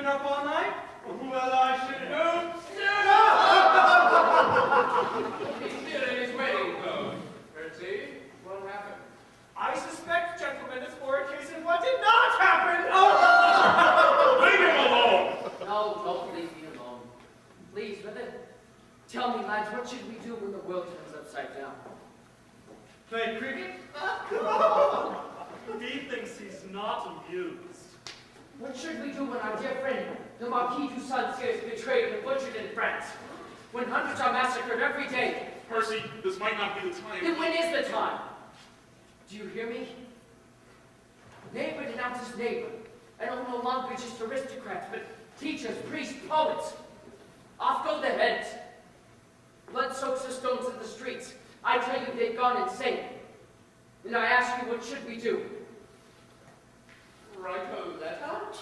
been up all night? Well, I should hope so. He's still in his wedding clothes. Percy, what happened? I suspect, gentlemen, it's more a case of what did not happen. Leave him alone! No, don't leave me alone. Please, brother, tell me, lads, what should we do when the world turns upside down? Play cricket? He thinks he's not amused. What should we do when our dear friend, the Marquis du Sancerre, is betrayed and butchered in France? When hundreds are massacred every day? Percy, this might not be the time. Then when is the time? Do you hear me? Neighbor denounces neighbor, and no longer just aristocrats, but teachers, priests, poets. Off go the heads. Blood soaks the stones in the streets. I tell you, they've gone insane. And I ask you, what should we do? Righto, let out.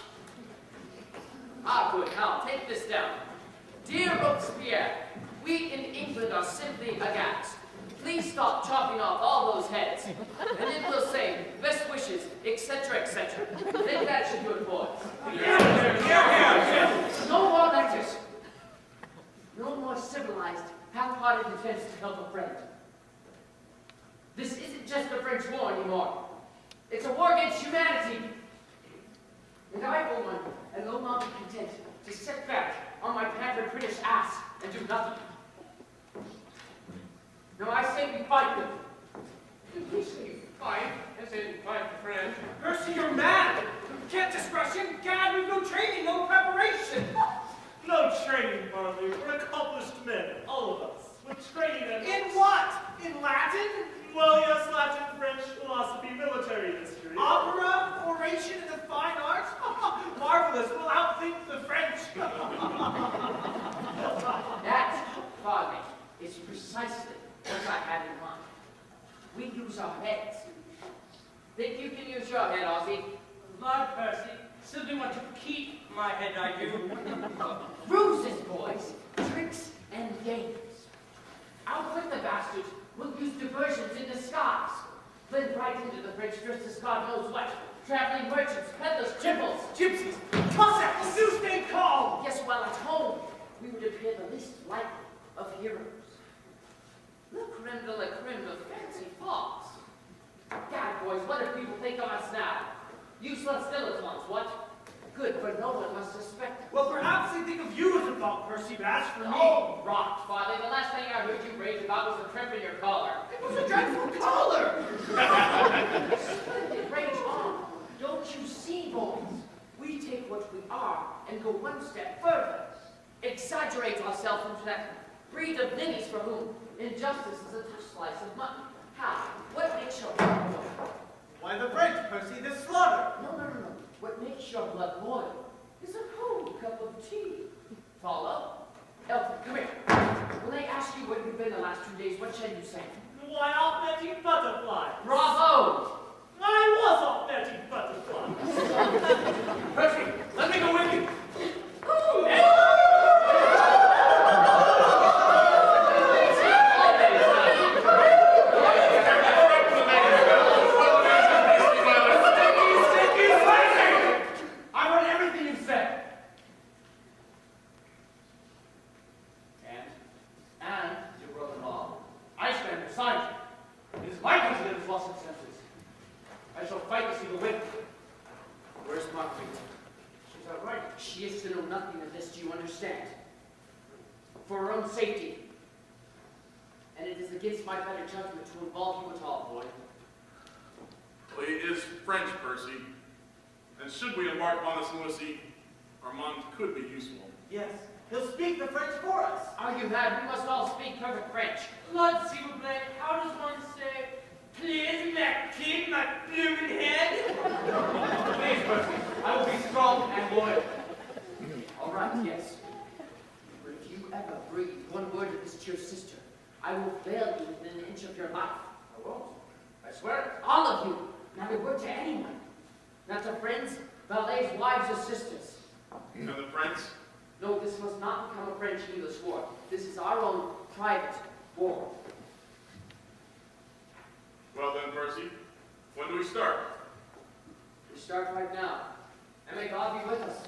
Ah, good. Now, take this down. Dear Robespierre, we in England are simply aghast. Please stop chopping off all those heads. And then we'll say, best wishes, etc., etc. Then that should do it, boys. No more letters. No more civilized, half-hearted attempts to help a friend. This isn't just a French war anymore. It's a war against humanity. And I, for one, am no longer content to sit back on my pampered British ass and do nothing. Now I say we fight them. You say fight, as in fight the French. Percy, you're mad. Can't discretion. Gad, we've no training, no preparation. No training, Marley. We're accomplished men, all of us. With training and... In what? In Latin? Well, yes, Latin, French, philosophy, military history. Opera, oration, and the fine arts? Marvelous. We'll outthink the French. That, Father, is precisely what I had in mind. We use our heads. Think you can use your head, Ozzy? Lord Percy, still do want to keep my head, I do. Ruses, boys, tricks and games. Outwit the bastards. We'll use diversions in disguise. Blend right into the French dressed as God knows what. Traveling merchants, peddlers, cripples, Gypsies, Cossacks, do stay calm. Yes, while at home, we would appear the least likely of heroes. Le creme de la creme of fancy fox. God, boys, what do people think of us now? Useless dilettantes, what? Good, but no one must suspect us. Well, perhaps they think of you as a thought, Percy, but as for me... Oh, rot, Father. The last thing I heard you rage about was the crimp in your collar. It was a dreadful collar! Splendid, rage on. Don't you see, boys? We take what we are and go one step further. Exaggerate ourselves into that breed of ninnies for whom injustice is a touch slice of mutton. How? What makes your blood boil? Why, the French, Percy, the slaughter. No. What makes your blood boil is a cold cup of tea. Follow? Elton, come here. When they ask you where you've been the last 2 days, what shall you say? Why, off Betty Butterfly. Bravo! I was off Betty Butterfly. Percy, let me go with you. I shall fight to see the win. Where's Marguerite? She's all right. She is to know nothing of this, do you understand? For her own safety. And it is against my better judgment to involve you at all, boy. Well, he is French, Percy. And should we embark on this embassy, Armand could be useful. Yes, he'll speak the French for us. Are you mad? We must all speak perfect French. Lord, s'il vous plaît, how does one say, please, my king, my bloomin' head? Please, Percy, I will be strong and loyal. All right, yes. But if you ever breathe one word of this to your sister, I will fail you within an inch of your life. I won't. I swear it. All of you. Not a word to anyone. Not to friends, valets, wives, or sisters. And the French? No, this must not become a French-English war. This is our own private war. Well then, Percy, when do we start? We start right now. And may God be with us.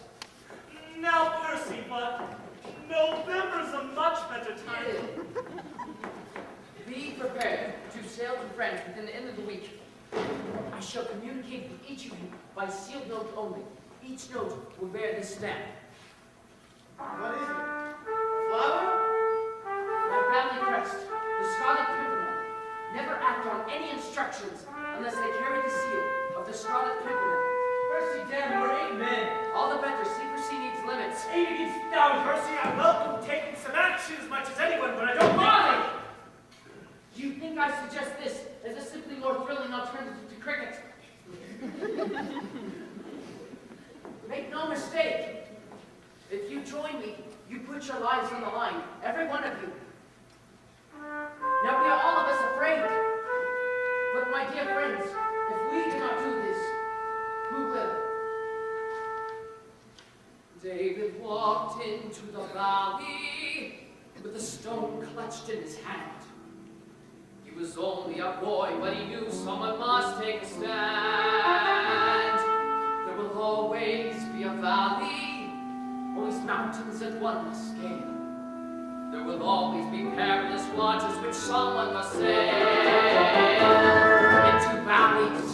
friends within the end of the week. I shall communicate with each of you by sealed note only. Each note will bear this stamp. What is it? A flower? My family crest, the Scarlet Pimpernel. Never act on any instructions unless they carry the seal of the Scarlet Pimpernel. Percy, damn, we're 8 men. All the better. Secrecy needs limits. 8 against 1,000. Percy, I welcome taking some action as much as anyone, but I don't Marley! Do you think I suggest this as a simply more thrilling alternative to cricket? Make no mistake. If you join me, you put your lives on the line. Every one of you. Now we are all of us afraid. But my dear friends, if we do not do this, who will? David walked into the valley with a stone clutched in his hand. He was only a boy, but he knew someone must take a stand. There will always be a valley, always mountains that one must scale. There will always be perilous waters which someone must sail. Into valleys